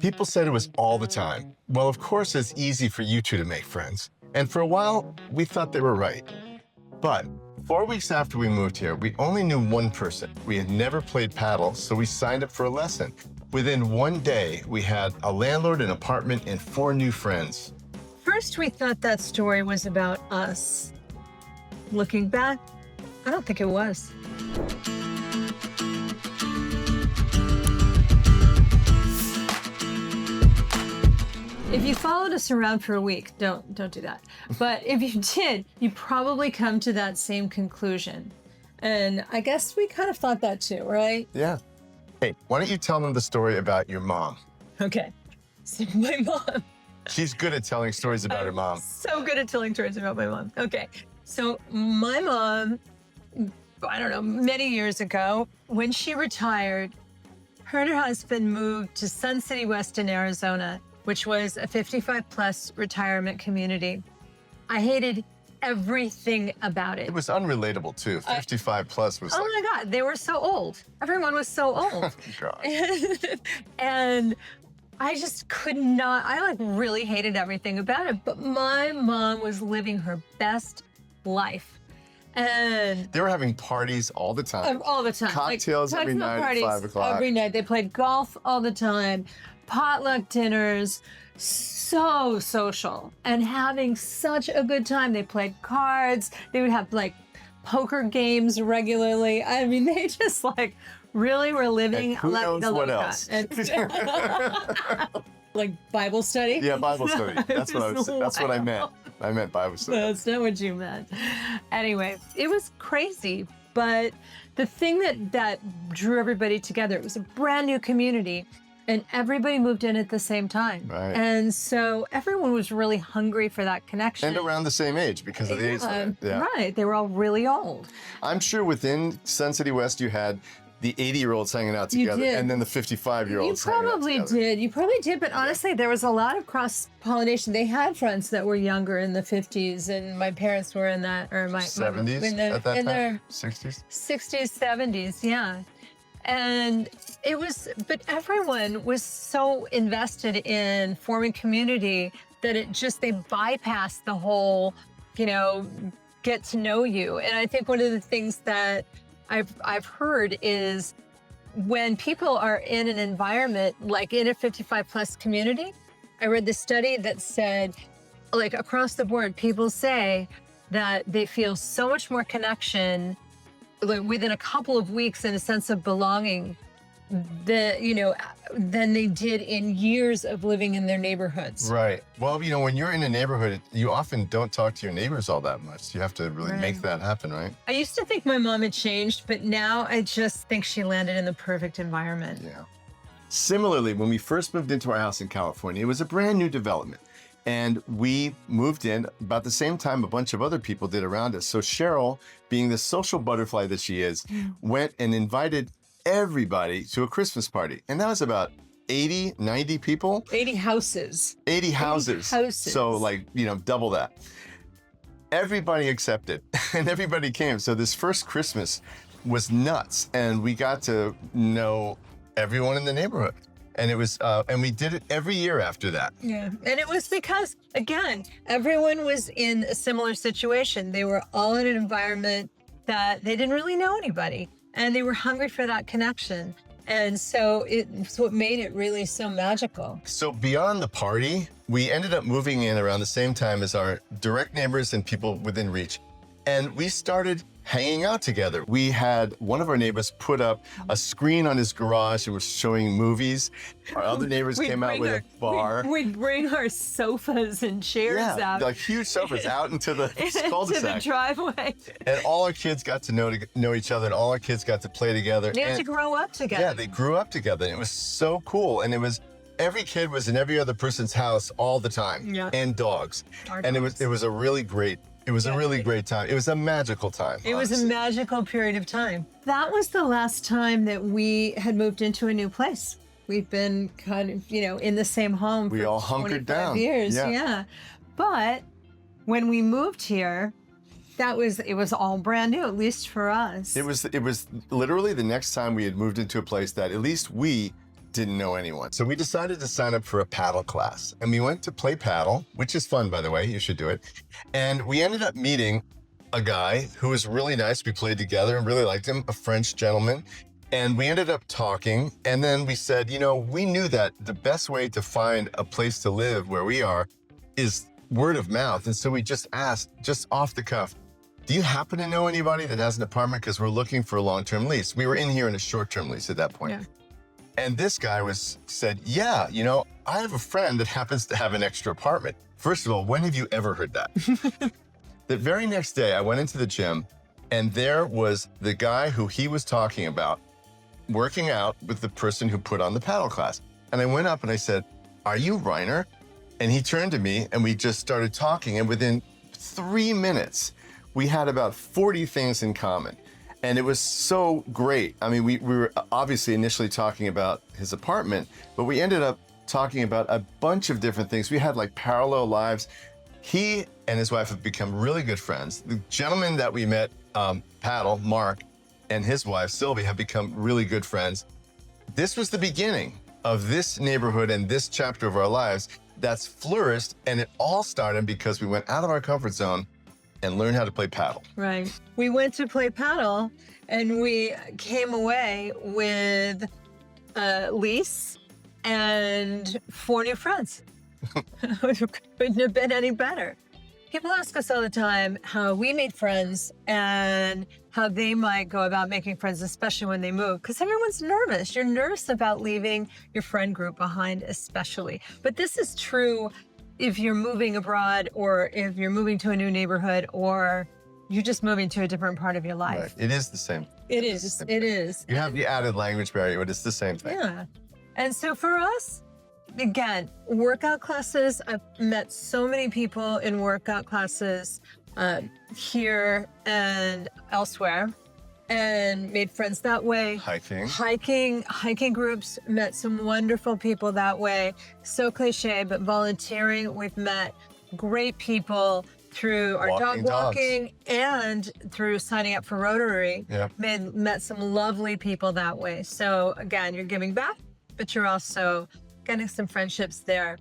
People said it was all the time. Well, of course, it's easy for you two to make friends. And for a while, we thought they were right. But 4 weeks after we moved here, we only knew one person. We had never played paddle, so we signed up for a lesson. Within one day, we had a landlord, an apartment, and 4 new friends. First, we thought that story was about us. Looking back, I don't think it was. If you followed us around for a week, don't do that. But if you did, you probably come to that same conclusion. And I guess we kind of thought that too, right? Yeah. Hey, why don't you tell them the story about your mom? Okay. So my mom. She's good at telling stories about her mom. So good at telling stories about my mom. Okay. So my mom, I don't know, many years ago, when she retired, her and her husband moved to Sun City West in Arizona, which was a 55-plus retirement community. I hated everything about it. It was unrelatable, too. 55 plus was Oh like, my God, they were so old. Everyone was so old. God. And I just could not, I like really hated everything about it. But my mom was living her best life. And They were having parties all the time. all the time. Cocktails every cocktail night at parties 5 o'clock. Every night. They played golf all the time, potluck dinners, so social and having such a good time. They played cards. They would have like poker games regularly. I mean, they just like really were living And who la knows vida what loca. else? Like Bible study? Yeah, Bible study. That's what I was. That's what I meant. Wild. I meant Bible study. That's not what you meant. Anyway, it was crazy. But the thing that drew everybody together, it was a brand new community and everybody moved in at the same time. Right. And so everyone was really hungry for that connection. And around the same age because of the age limit. Yeah. Right. They were all really old. I'm sure within Sun City West you had the 80-year-olds hanging out You together did. and then the 55-year-olds hanging out probably together. did. You probably did. But honestly, there was a lot of cross-pollination. They had friends that were younger in the 50s, and my parents were in that, or my 70s in their, at that in time? their 60s? 60s, 70s, yeah. And it was, but everyone was so invested in forming community that it just, they bypassed the whole, get to know you. And I think one of the things that I've heard is when people are in an environment, like in a 55 plus community, I read this study that said, like across the board, people say that they feel so much more connection like within a couple of weeks and a sense of belonging than they did in years of living in their neighborhoods. Right. Well, when you're in a neighborhood, you often don't talk to your neighbors all that much. You have to really make that happen, right? I used to think my mom had changed, but now I just think she landed in the perfect environment. Yeah. Similarly, when we first moved into our house in California, it was a brand new development. And we moved in about the same time a bunch of other people did around us. So Cheryl, being the social butterfly that she is, went and invited everybody to a Christmas party. And that was about 80, 90 people. 80 houses. 80 houses. So double that. Everybody accepted and everybody came. So this first Christmas was nuts. And we got to know everyone in the neighborhood. And it was, and we did it every year after that. Yeah, and it was because, again, everyone was in a similar situation. They were all in an environment that they didn't really know anybody, and they were hungry for that connection. And so it's what made it really so magical. So beyond the party, we ended up moving in around the same time as our direct neighbors and people within reach. And we started hanging out together. We had one of our neighbors put up a screen on his garage and was showing movies. Our other neighbors came out with a bar. We'd bring our sofas and chairs out. Like huge sofas out into the cul-de-sac. To the driveway. And all our kids got to know each other, and all our kids got to play together. They had to grow up together. Yeah, they grew up together. And it was so cool. And it was, every kid was in every other person's house all the time. Yeah. And dogs. And it was a really great time. It was a magical time. It was a magical period of time. That was the last time that we had moved into a new place. We've been kind of, in the same home We for all hunkered down. years. Yeah. Yeah. But when we moved here, it was all brand new, at least for us. It was literally the next time we had moved into a place that at least we didn't know anyone. So we decided to sign up for a paddle class. And we went to play paddle, which is fun, by the way. You should do it. And we ended up meeting a guy who was really nice. We played together and really liked him, a French gentleman. And we ended up talking. And then we said, you know, we knew that the best way to find a place to live where we are is word of mouth. And so we just asked, just off the cuff, do you happen to know anybody that has an apartment? Because we're looking for a long-term lease. We were in here in a short-term lease at that point. Yeah. And this guy said, yeah, you know, I have a friend that happens to have an extra apartment. First of all, when have you ever heard that? The very next day, I went into the gym, and there was the guy who he was talking about working out with the person who put on the paddle class. And I went up and I said, are you Reiner? And he turned to me and we just started talking. And within 3 minutes, we had about 40 things in common. And it was so great. I mean, we were obviously initially talking about his apartment, but we ended up talking about a bunch of different things. We had like parallel lives. He and his wife have become really good friends. The gentleman that we met, paddle, Mark, and his wife, Sylvie, have become really good friends. This was the beginning of this neighborhood and this chapter of our lives that's flourished. And it all started because we went out of our comfort zone and learned how to play paddle. Right. We went to play paddle and we came away with a lease and 4 new friends. Couldn't have been any better. People ask us all the time how we made friends and how they might go about making friends, especially when they move, because everyone's nervous. You're nervous about leaving your friend group behind, especially. But this is true if you're moving abroad or if you're moving to a new neighborhood or you're just moving to a different part of your life. Right. It is the same. It is. It is. You have the added language barrier, but it's the same thing. Yeah. And so for us, again, workout classes, I've met so many people in workout classes here and elsewhere and made friends that way. Hiking groups, met some wonderful people that way. So cliche, but volunteering, we've met great people through our dog walking and through signing up for Rotary. Yeah. Met some lovely people that way. So again, you're giving back, but you're also getting some friendships there.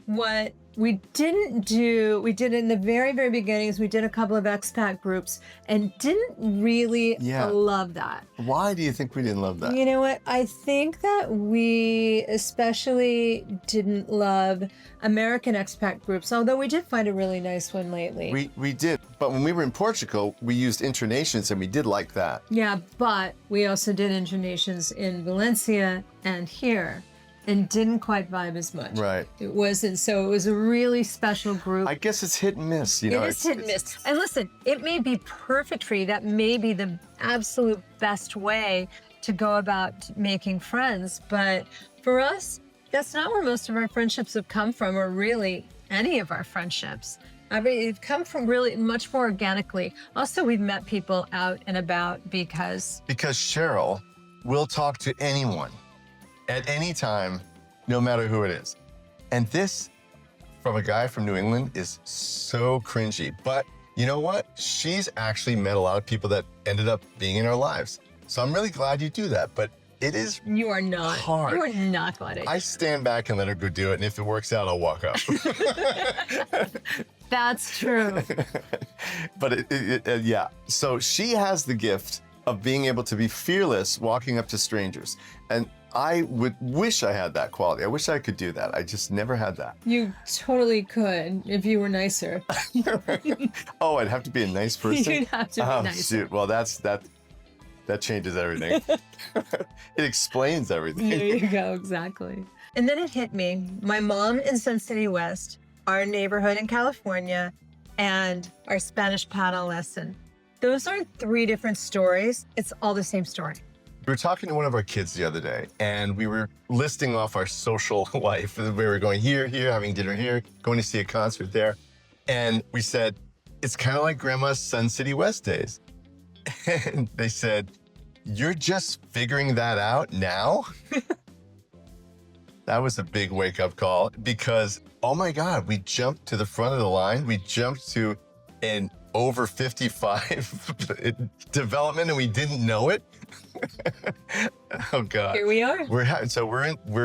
What we didn't do, we did in the very, very beginnings, we did a couple of expat groups and didn't really love that. Why do you think we didn't love that? You know what? I think that we especially didn't love American expat groups, although we did find a really nice one lately. We did, but when we were in Portugal, we used internations and we did like that. Yeah, but we also did internations in Valencia and here. And didn't quite vibe as much. Right. It wasn't, so it was a really special group. I guess it's hit and miss, you know. It is hit and miss. And listen, it may be perfect for you. That may be the absolute best way to go about making friends. But for us, that's not where most of our friendships have come from, or really any of our friendships. I mean, it's come from really much more organically. Also, we've met people out and about because Cheryl will talk to anyone at any time, no matter who it is. And this, from a guy from New England, is so cringy. But you know what? She's actually met a lot of people that ended up being in our lives. So I'm really glad you do that. But it is You are not. hard. You are not glad. I stand back and let her go do it. And if it works out, I'll walk up. That's true. But yeah. So she has the gift of being able to be fearless walking up to strangers. And I would wish I had that quality. I wish I could do that. I just never had that. You totally could if you were nicer. Oh, I'd have to be a nice person? You'd have to be nicer. Shoot. Well, that changes everything. It explains everything. There you go, exactly. And then it hit me. My mom in Sun City West, our neighborhood in California, and our Spanish paddle lesson. Those are 3 different stories. It's all the same story. We were talking to one of our kids the other day, and we were listing off our social life. We were going here, having dinner here, going to see a concert there. And we said, it's kind of like Grandma's Sun City West days. And they said, you're just figuring that out now? That was a big wake-up call because, oh my God, we jumped to the front of the line. We jumped to an over 55 development and we didn't know it. Oh God. Here we are. We're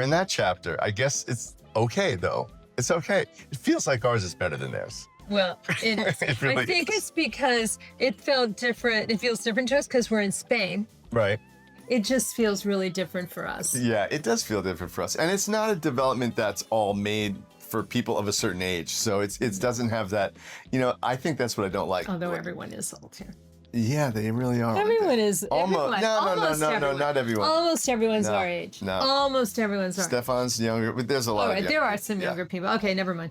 in that chapter. I guess it's okay though. It's okay. It feels like ours is better than theirs. Well, it is. It really I think is. it's because it felt different. It feels different to us because we're in Spain. Right. It just feels really different for us. Yeah, it does feel different for us. And it's not a development that's all made for people of a certain age. So it doesn't have that, I think that's what I don't like. Although everyone is old here. Yeah, they really are. Everyone is. Almost. No, not everyone. Almost everyone's No, our age. no. Almost everyone's our age. Stefan's younger, but there's a lot All of right, younger there are some people. younger people. Okay, never mind.